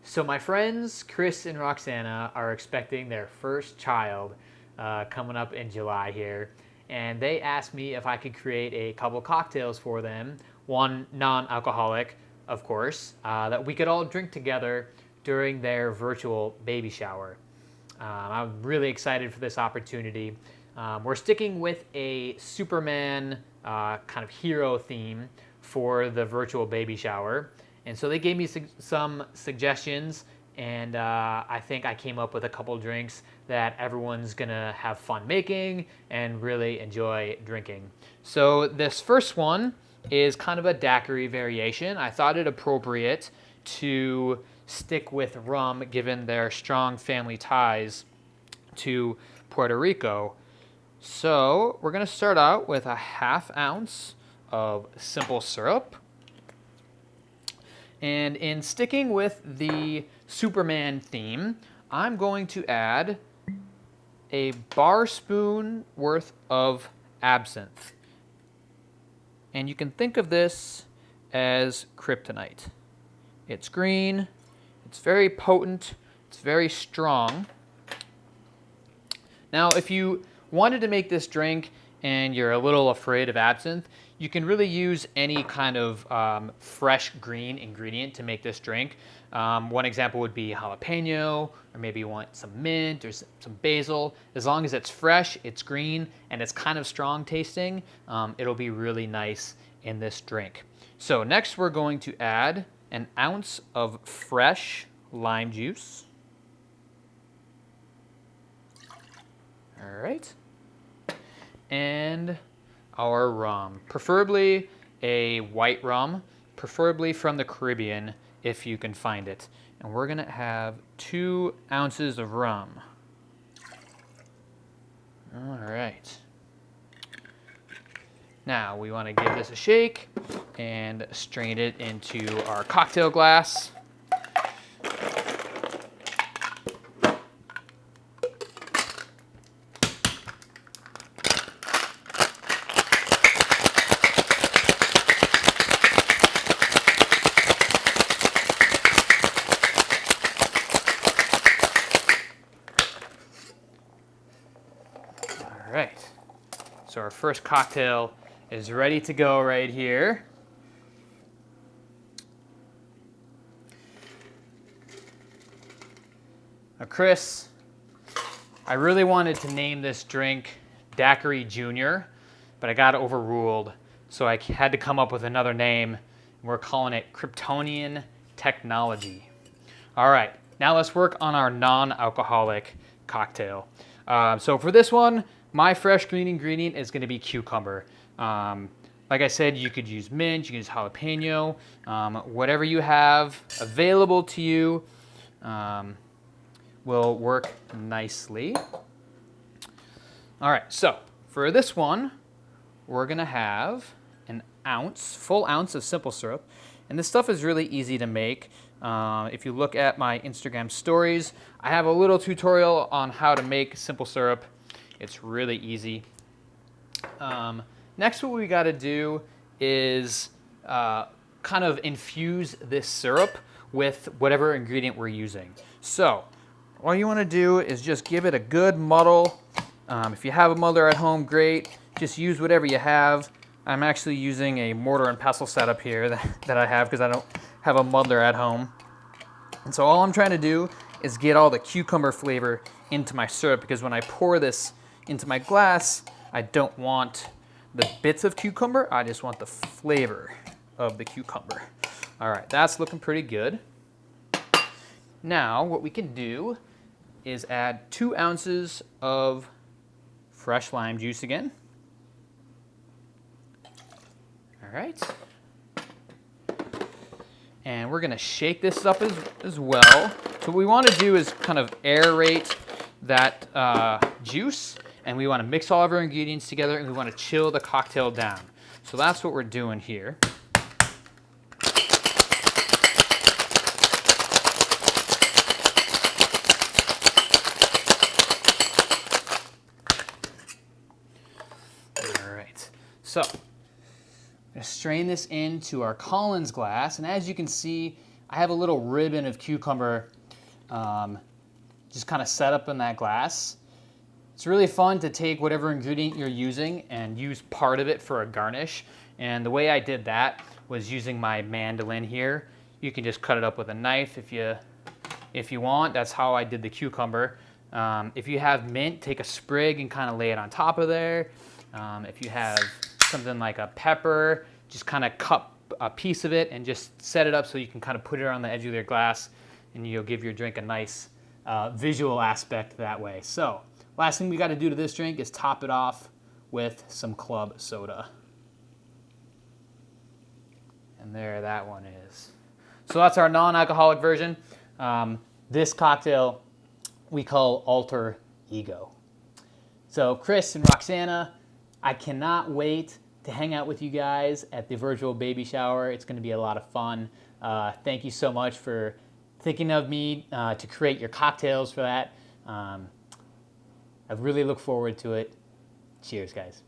So my friends Chris and Roxana are expecting their first child coming up in July here, and they asked me if I could create a couple cocktails for them, one non-alcoholic, of course, that we could all drink together during their virtual baby shower. I'm really excited for this opportunity. We're sticking with a Superman kind of hero theme for the virtual baby shower. And so they gave me some suggestions, and I think I came up with a couple drinks that everyone's gonna have fun making and really enjoy drinking. So this first one is kind of a daiquiri variation. I thought it appropriate to stick with rum given their strong family ties to Puerto Rico. So we're gonna start out with a ½ ounce of simple syrup. And in sticking with the Superman theme, I'm going to add a bar spoon worth of absinthe. And you can think of this as kryptonite. It's green, it's very potent, it's very strong. Now, if you wanted to make this drink and you're a little afraid of absinthe, you can really use any kind of fresh green ingredient to make this drink. One example would be jalapeno, or maybe you want some mint or some basil. As long as it's fresh, it's green, and it's kind of strong tasting, it'll be really nice in this drink. So next we're going to add an ounce of fresh lime juice. All right. And our rum, preferably a white rum, preferably from the Caribbean if you can find it. And we're gonna have 2 ounces of rum. All right. Now we wanna give this a shake and strain it into our cocktail glass. All right, so our first cocktail is ready to go right here. Now, Chris, I really wanted to name this drink Daiquiri Junior, but I got overruled, so I had to come up with another name. We're calling it Kryptonian Technology. All right, now let's work on our non-alcoholic cocktail. So for this one, my fresh green ingredient is going to be cucumber. Like I said, you could use mint, you can use jalapeno, whatever you have available to you will work nicely. All right, so for this one, we're going to have an full ounce of simple syrup. And this stuff is really easy to make. If you look at my Instagram stories, I have a little tutorial on how to make simple syrup. It's really easy. Next, what we got to do is kind of infuse this syrup with whatever ingredient we're using. So all you want to do is just give it a good muddle. If you have a muddler at home, great. Just use whatever you have. I'm actually using a mortar and pestle setup here that I have because I don't have a muddler at home. And so all I'm trying to do is get all the cucumber flavor into my syrup, because when I pour this into my glass, I don't want the bits of cucumber, I just want the flavor of the cucumber. All right, that's looking pretty good. Now, what we can do is add 2 ounces of fresh lime juice again. All right. And we're gonna shake this up as well. So what we wanna do is kind of aerate that juice, and we wanna mix all of our ingredients together, and we wanna chill the cocktail down. So that's what we're doing here. All right, so I'm gonna strain this into our Collins glass, and as you can see, I have a little ribbon of cucumber just kind of set up in that glass. It's really fun to take whatever ingredient you're using and use part of it for a garnish. And the way I did that was using my mandolin here. You can just cut it up with a knife if you want. That's how I did the cucumber. If you have mint, take a sprig and kind of lay it on top of there. If you have something like a pepper, just kind of cut a piece of it and just set it up so you can kind of put it on the edge of your glass, and you'll give your drink a nice visual aspect that way. So last thing we got to do to this drink is top it off with some club soda. And there that one is. So that's our non-alcoholic version. This cocktail we call Alter Ego. So Chris and Roxana, I cannot wait to hang out with you guys at the virtual baby shower. It's going to be a lot of fun. Thank you so much for thinking of me to create your cocktails for that. I really look forward to it. Cheers, guys.